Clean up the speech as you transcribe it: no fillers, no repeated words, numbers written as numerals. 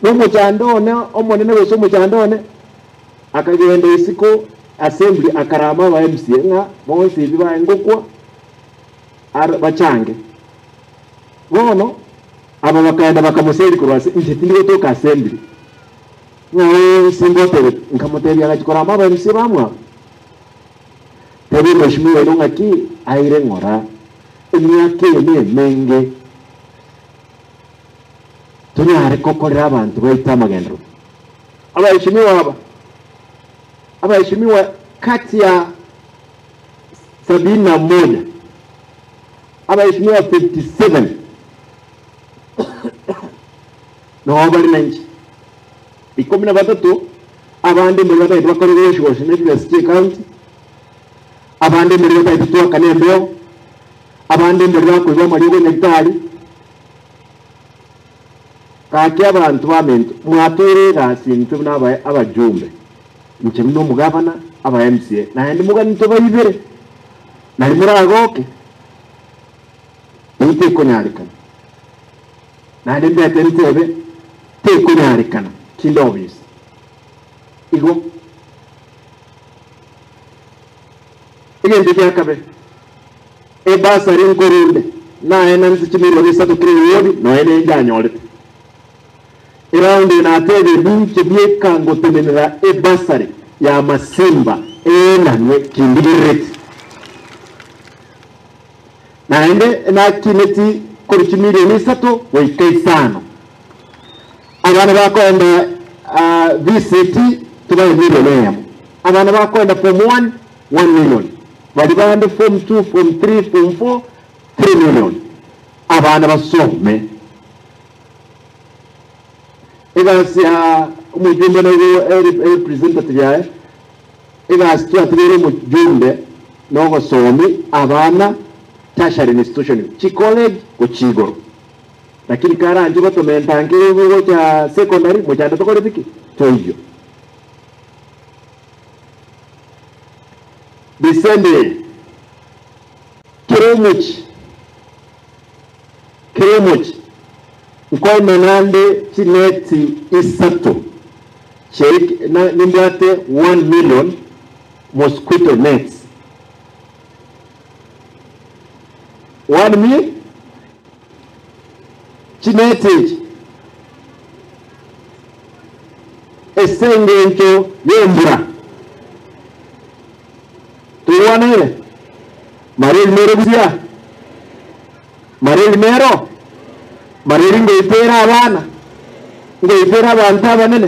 n'umuchandone omonene wese umuchandone akagenda isiko assembly akarama ba MCA nga bonse bibaye ngokwa bachange bono aba bakaenda bakamuseri kurwase nje tindi toka assembly ngo simbotere nkamuteri agakora ba MCA bamwa tabi mashimiwe no ngaki aire ngora imyake menge tuni arekokorera abantu baita magendro abaheshimiwa kati ya 71 abaheshimiwa 57 no habari nanji 13 abandi muri batayi bakorera shoshe ne State County abandi muri batayi tuwa kanembeo abandi muri bakoze amarigo nektari kaki abantu bamentu mwatere gasintu n'abaye abajumbe nche mno mugavana aba MCA na ndi mugani to bayibere na muragoke ite konyarikana na ndi mbete ntebe te konyarikana kindobis igo igende byakabe e basari nkorunde na ena nzichimiro risatu kiriyodi no ene njanyolete iraundi na tebe binche bieka ngotemenera e basari ya masimba nanwe kindirete na ende na kineti kurichimire nisatu waikaisano abana bakwenda VCT tubaye millionaire abana bakwenda form 1 million bali bande form 2 form 3 form 4 3 million abana basome igasi umujumbe no representative yae igasi tuatire umujumbe no gosomi abana tertiary institution chi college ko chigo lakini karanje batomenta ngiro cha secondary mujanda tokore biki toyo bisende kiremuch kwa menande chineti isato check na nimbate 1 million mosquito nets 1 million chineti esengento yembra tuwanele maril mero buzia maril mero Mariringo ipera abana ngo ipera abantu abanene